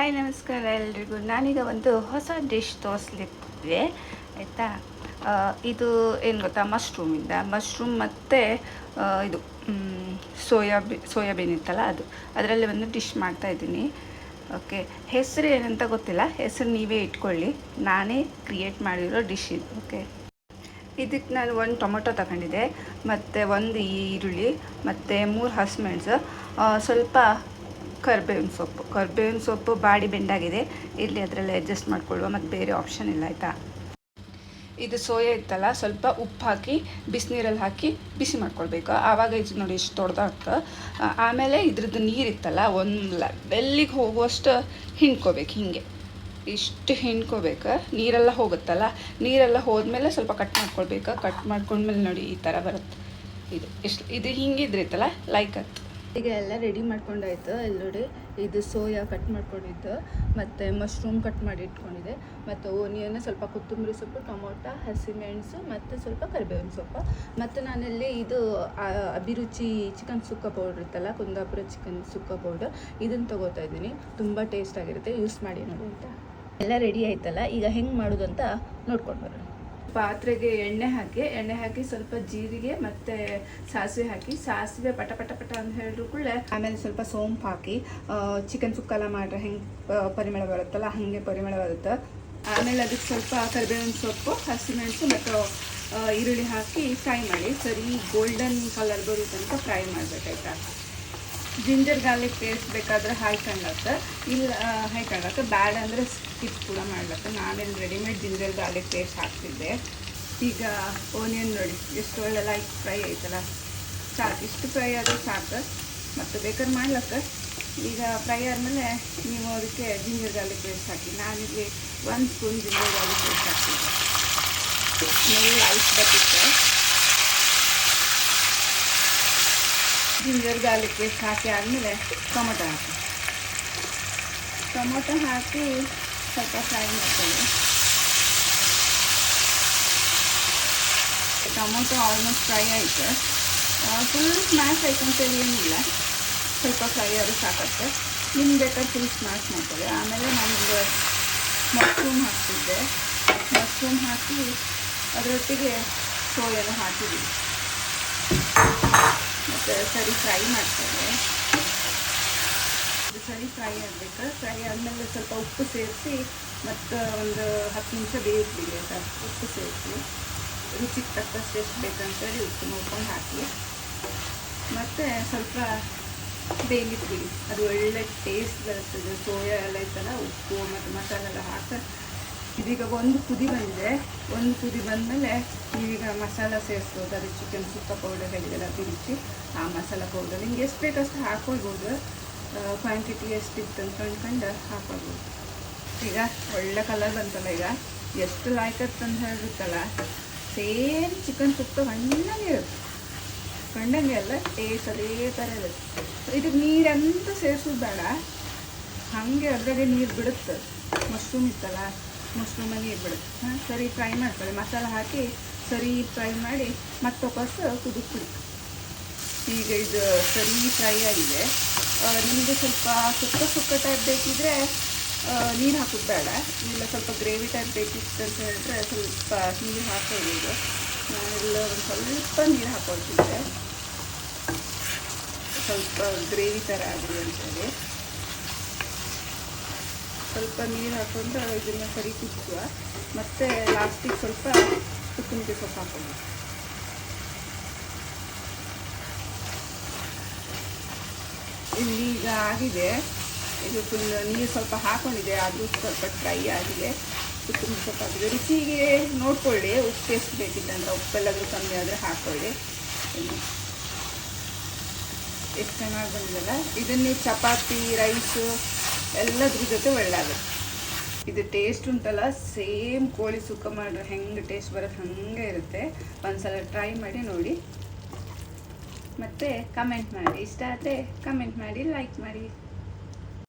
Hi ನಮಸ್ಕಾರ ಎಲ್ರಿಗೂ. ನಾನೀಗ ಒಂದು ಹೊಸ ಡಿಶ್ ತೋರಿಸ್ಲಿಕ್ಕೆ ಆಯಿತಾ. ಇದು ಏನು ಗೊತ್ತಾ, ಮಶ್ರೂಮ್ ಮತ್ತು ಇದು ಸೋಯಾಬೀನ್ ಇತ್ತಲ್ಲ ಅದರಲ್ಲಿ ಒಂದು ಡಿಶ್ ಮಾಡ್ತಾಯಿದ್ದೀನಿ. ಓಕೆ, ಹೆಸರು ಏನಂತ ಗೊತ್ತಿಲ್ಲ, ಹೆಸರು ನೀವೇ ಇಟ್ಕೊಳ್ಳಿ. ನಾನೇ ಕ್ರಿಯೇಟ್ ಮಾಡಿರೋ ಡಿಶ್ ಇದು. ಓಕೆ, ಇದಕ್ಕೆ ನಾನು ಒಂದು ಟೊಮೊಟೊ ತಗೊಂಡಿದ್ದೆ, ಮತ್ತು ಒಂದು ಈರುಳ್ಳಿ, ಮತ್ತು 3 ಹಸಿಮೆಣಸು, ಸ್ವಲ್ಪ ಕರ್ಬೇವಿನ ಸೊಪ್ಪು ಬಾಡಿ ಬೆಂಡಾಗಿದೆ. ಇಲ್ಲಿ ಅದರಲ್ಲಿ ಅಡ್ಜಸ್ಟ್ ಮಾಡ್ಕೊಳ್ಳುವ, ಮತ್ತು ಬೇರೆ ಆಪ್ಷನ್ ಇಲ್ಲ ಆಯಿತಾ. ಇದು ಸೋಯಾ ಇತ್ತಲ್ಲ, ಸ್ವಲ್ಪ ಉಪ್ಪು ಹಾಕಿ ಬಿಸಿನೀರಲ್ಲಿ ಹಾಕಿ ಬಿಸಿ ಮಾಡ್ಕೊಳ್ಬೇಕು. ಆವಾಗ ಇದು ನೋಡಿ ಇಷ್ಟು ದೊಡ್ಡದಾಗ್ತದೆ. ಆಮೇಲೆ ಇದ್ರದ್ದು ನೀರಿತ್ತಲ್ಲ, ಒಂದು ಲೆವೆಲ್ಲಿಗೆ ಹೋಗುವಷ್ಟು ಹಿಂಡ್ಕೋಬೇಕು. ಹೀಗೆ ಇಷ್ಟು ಹಿಂಡ್ಕೋಬೇಕು. ನೀರೆಲ್ಲ ಹೋಗುತ್ತಲ್ಲ, ನೀರೆಲ್ಲ ಹೋದ್ಮೇಲೆ ಸ್ವಲ್ಪ ಕಟ್ ಮಾಡ್ಕೊಳ್ಬೇಕು. ಕಟ್ ಮಾಡ್ಕೊಂಡ್ಮೇಲೆ ನೋಡಿ ಈ ಥರ ಬರುತ್ತೆ. ಇದು ಹಿಂಗಿದ್ರಿತ್ತಲ್ಲ ಲೈಕ್ ಅದು. ಈಗ ಎಲ್ಲ ರೆಡಿ ಮಾಡ್ಕೊಂಡಾಯ್ತು. ಇಲ್ಲಿ ನೋಡಿ, ಇದು ಸೋಯಾ ಕಟ್ ಮಾಡ್ಕೊಂಡಿದ್ದು, ಮತ್ತು ಮಶ್ರೂಮ್ ಕಟ್ ಮಾಡಿ ಇಟ್ಕೊಂಡಿದೆ, ಮತ್ತು ಓನಿಯನ್, ಸ್ವಲ್ಪ ಕೊತ್ತಂಬರಿ ಸೊಪ್ಪು, ಟೊಮೊಟೊ, ಹಸಿಮೆಣಸು, ಮತ್ತು ಸ್ವಲ್ಪ ಕರಿಬೇವಿನ ಸೊಪ್ಪು, ಮತ್ತು ನಾನಲ್ಲಿ ಇದು ಅಭಿರುಚಿ ಚಿಕನ್ ಸುಕ್ಕ ಪೌಡ್ರ್ ಇತ್ತಲ್ಲ, ಕುಂದಾಪುರ ಚಿಕನ್ ಸುಕ್ಕ ಪೌಡರ್, ಇದನ್ನು ತೊಗೋತಾ ಇದ್ದೀನಿ. ತುಂಬ ಟೇಸ್ಟ್ ಆಗಿರುತ್ತೆ, ಯೂಸ್ ಮಾಡಿ ನೋಡಿ ಆಯಿತಾ. ಎಲ್ಲ ರೆಡಿ ಆಯ್ತಲ್ಲ, ಈಗ ಹೆಂಗೆ ಮಾಡೋದು ಅಂತ ನೋಡ್ಕೊಂಡು ಬರೋಣ. ಪಾತ್ರೆಗೆ ಎಣ್ಣೆ ಹಾಕಿ ಸ್ವಲ್ಪ ಜೀರಿಗೆ ಮತ್ತು ಸಾಸಿವೆ ಪಟ ಅಂತ ಹೇಳಿದ್ರು ಕೂಡಲೇ ಆಮೇಲೆ ಸ್ವಲ್ಪ ಸೋಂಪು ಹಾಕಿ, ಚಿಕನ್ ಸುಕ್ಕೆಲ್ಲ ಮಾಡ್ರೆ ಹೆಂಗೆ ಪರಿಮಳ ಬರುತ್ತಲ್ಲ ಹಾಗೆ ಪರಿಮಳ ಬರುತ್ತೆ. ಆಮೇಲೆ ಅದಕ್ಕೆ ಸ್ವಲ್ಪ ಕರಿಬೇವಿನ ಸೊಪ್ಪು, ಹಸಿಮೆಣಸು ಮತ್ತು ಈರುಳ್ಳಿ ಹಾಕಿ ಫ್ರೈ ಮಾಡಿ, ಸರಿ ಗೋಲ್ಡನ್ ಕಲರ್ ಬರೋ ತನಕ ಫ್ರೈ ಮಾಡಬೇಕಾಯ್ತಾ. ಜಿಂಜರ್ ಗಾರ್ಲಿಕ್ ಪೇಸ್ಟ್ ಬೇಕಾದರೆ ಹಾಯ್ಕೊಳ್ಳಕ್ಕೆ ಬ್ಯಾಡ್ ಅಂದರೆ ಸ್ಕಿಪ್ ಕೂಡ ಮಾಡ್ಲಕ್ಕೆ. ನಾನೆಲ್ಲಿ ರೆಡಿಮೇಡ್ ಜಿಂಜರ್ ಗಾರ್ಲಿಕ್ ಪೇಸ್ಟ್ ಹಾಕ್ತಿದ್ದೆ. ಈಗ ಓನಿಯನ್ ನೋಡಿ ಎಷ್ಟು ಒಳ್ಳೆ ಲೈಟ್ ಫ್ರೈ ಆಯ್ತಲ್ಲ, ಸಾಕು. ಇಷ್ಟು ಫ್ರೈ ಆದರೆ ಸಾಕು, ಮತ್ತು ಬೇಕಾದ್ರೆ ಮಾಡ್ಲಕ್ಕೆ. ಈಗ ಫ್ರೈ ಆದಮೇಲೆ ನೀವು ಅದಕ್ಕೆ ಜಿಂಜರ್ ಗಾರ್ಲಿಕ್ ಪೇಸ್ಟ್ ಹಾಕಿ. ನಾನಿಲ್ಲಿ 1 ಸ್ಪೂನ್ ಜಿಂಜರ್ ಗಾರ್ಲಿಕ್ ಪೇಸ್ಟ್ ಹಾಕ್ತಿದ್ದೆ. ಸ್ಮೆಲ್ ಲೈಟ್ ಬರುತ್ತೆ. ಜಿಂಜರ್ ಗಾರ್ಲಿಕ್ ಪೇಸ್ಟ್ ಹಾಕಿ ಆದಮೇಲೆ ಟೊಮೊಟೊ ಹಾಕಿ ಸ್ವಲ್ಪ ಫ್ರೈ ಮಾಡ್ಕೊಳ್ಳಿ. ಟೊಮೊಟೊ ಆಲ್ಮೋಸ್ಟ್ ಫ್ರೈ ಆಯಿತು. ಫುಲ್ ಸ್ಮ್ಯಾಶ್ ಆಯ್ತು ಅಂತೇಳಿ ಏನಿಲ್ಲ, ಸ್ವಲ್ಪ ಫ್ರೈ ಆದರೂ ಸಾಕತ್ತೆ. ನಿಮ್ಗೆ ಬೇಕಾದ್ರೆ ಫುಲ್ ಸ್ಮ್ಯಾಶ್ ಮಾಡ್ಕೊಳ್ಳಿ. ಆಮೇಲೆ ನಮಗೆ ಮಶ್ರೂಮ್ ಹಾಕ್ತಿದ್ದೆ. ಮಶ್ರೂಮ್ ಹಾಕಿ ಅದರೊಟ್ಟಿಗೆ ಸೋಯಾನು ಹಾಕಿದ್ದೀವಿ, ಮತ್ತು ಸರಿ ಫ್ರೈ ಮಾಡ್ತಾರೆ. ಇದು ಸರಿ ಫ್ರೈ ಆಗಬೇಕು. ಫ್ರೈ ಆದಮೇಲೆ ಸ್ವಲ್ಪ ಉಪ್ಪು ಸೇರಿಸಿ ಮತ್ತು ಒಂದು 10 ನಿಮಿಷ ಬೇಯಿಸ್ಬಿಡಿ ಆಯಿತಾ. ಉಪ್ಪು ಸೇರಿಸಿ ರುಚಿಗೆ ತಕ್ಕಷ್ಟು ಎಷ್ಟು ಬೇಕಂತೇಳಿ ಉಪ್ಪು ನೋಡ್ಕೊಂಡು ಹಾಕಿ, ಮತ್ತು ಸ್ವಲ್ಪ ಬೇಯಿಸ್ಬಿಡಿ. ಅದು ಒಳ್ಳೆ ಟೇಸ್ಟ್ ಬರ್ತದೆ. ಸೋಯಾ ಎಲ್ಲ ಇತ್ತಲ್ಲ, ಉಪ್ಪು ಮತ್ತು ಮಸಾಲೆ ಎಲ್ಲ ಹಾಕಿ. ಇದೀಗ ಒಂದು ಕುದಿ ಬಂದಿದೆ. ಒಂದು ಕುದಿ ಬಂದಮೇಲೆ ನೀವೀಗ ಮಸಾಲ ಸೇರಿಸ್ಬೋದು. ಅದು ಚಿಕನ್ ಸುಕ್ಕ ಪೌಡರ್ ಹೇಳಿದೆಲ್ಲ ತಿರುಚಿ, ಆ ಮಸಾಲ ಪೌಡರ್ ನಿಮ್ಗೆ ಎಷ್ಟು ಬೇಕಷ್ಟು ಹಾಕ್ಕೊಳ್ಬೋದು. ಕ್ವಾಂಟಿಟಿ ಎಷ್ಟಿತ್ತು ಅಂತ ಕಂಡ್ಕೊಂಡು ಹಾಕ್ಕೊಳ್ಬೋದು. ಈಗ ಒಳ್ಳೆ ಕಲರ್ ಬಂತಲ್ಲ, ಈಗ ಎಷ್ಟು ಲಾಯ್ಕತ್ತಂತ ಹೇಳಿರುತ್ತಲ್ಲ, ಸೇಮ್ ಚಿಕನ್ ಸುಕ್ಕ ಹಣ್ಣಂಗೆ ಇರುತ್ತೆ. ಕಂಡಂಗೆ ಅಲ್ಲ, ಟೇಸ್ಟ್ ಅದೇ ಥರ ಇರುತ್ತೆ. ಇದಕ್ಕೆ ನೀರಂತ ಸೇರಿಸೋದು ಬೇಡ, ಹಾಗೆ ಅದ್ರಾಗೆ ನೀರು ಬಿಡುತ್ತೆ. ಮಶ್ರೂಮ್ ಇತ್ತಲ್ಲ, ಮಶ್ರೂಮಲ್ಲಿ ನೀರು ಬಿಡುತ್ತೆ. ಸರಿ ಫ್ರೈ ಮಾಡ್ಕೊಳ್ಳಿ. ಮಸಾಲ ಹಾಕಿ ಸರಿ ಫ್ರೈ ಮಾಡಿ ಮತ್ತೆ ವಾಪಸ್ ಕುದಿಸ್ಬಿಡಿ. ಈಗ ಇದು ಸರಿ ಫ್ರೈ ಆಗಿದೆ. ನಿಮಗೆ ಸ್ವಲ್ಪ ಸುಕ್ಕ ಟೈಪ್ ಬೇಕಿದ್ರೆ ನೀರು ಹಾಕೋದು ಬೇಡ. ಇಲ್ಲ ಸ್ವಲ್ಪ ಗ್ರೇವಿ ಟೈಪ್ ಬೇಕಿತ್ತು ಅಂತ ಹೇಳಿದ್ರೆ ಸ್ವಲ್ಪ ನೀರು ಹಾಕೋದು. ನಾನೆಲ್ಲ ಒಂದು ಸ್ವಲ್ಪ ನೀರು ಹಾಕೊಳ್ತಿದ್ದೆ, ಸ್ವಲ್ಪ ಗ್ರೇವಿ ಥರ ಆಗಲಿ ಅಂತೇಳಿ. ಸ್ವಲ್ಪ ನೀರು ಹಾಕೊಂಡು ಇದನ್ನು ಸರಿ ಕುದಿಸುವ, ಮತ್ತು ಲಾಸ್ಟಿಗೆ ಸ್ವಲ್ಪ ಕೊತ್ತಂಬರಿ ಸೊಪ್ಪು ಹಾಕೋದು. ಇಲ್ಲಿ ಈಗ ಆಗಿದೆ. ಇದು ಫುಲ್ ನೀರು ಸ್ವಲ್ಪ ಹಾಕ್ಕೊಂಡಿದೆ, ಅದು ಸ್ವಲ್ಪ ಡ್ರೈ ಆಗಿದೆ. ಕೊತ್ತಂಬರಿ ಸೊಪ್ಪು ಹಾಕಿದೆ. ರುಚಿಗೆ ನೋಡ್ಕೊಳ್ಳಿ, ಉಪ್ಪು ಎಷ್ಟು ಬೇಕಿತ್ತಂದ್ರೆ ಉಪ್ಪೆಲ್ಲಾದರೂ ಕಮ್ಮಿ ಆದರೆ ಹಾಕ್ಕೊಳ್ಳಿ. ಎಷ್ಟು ಚೆನ್ನಾಗಿ ಬಂದಿದೆಲ್ಲ. ಇದನ್ನು ಚಪಾತಿ, ರೈಸು ಎಲ್ಲದ್ರ ಜೊತೆ ಒಳ್ಳೆಯಾಗುತ್ತೆ. ಇದು ಟೇಸ್ಟ್ ಉಂಟಲ್ಲ, ಸೇಮ್ ಕೋಳಿ ಸುಕ್ಕ ಮಾಡಿದ್ರೆ ಹೆಂಗೆ ಟೇಸ್ಟ್ ಬರುತ್ತೆ ಹಾಗೆ ಇರುತ್ತೆ. ಒಂದ್ಸಲ ಟ್ರೈ ಮಾಡಿ ನೋಡಿ, ಮತ್ತು ಕಮೆಂಟ್ ಮಾಡಿ. ಇಷ್ಟ ಆದರೆ ಕಮೆಂಟ್ ಮಾಡಿ, ಲೈಕ್ ಮಾಡಿ.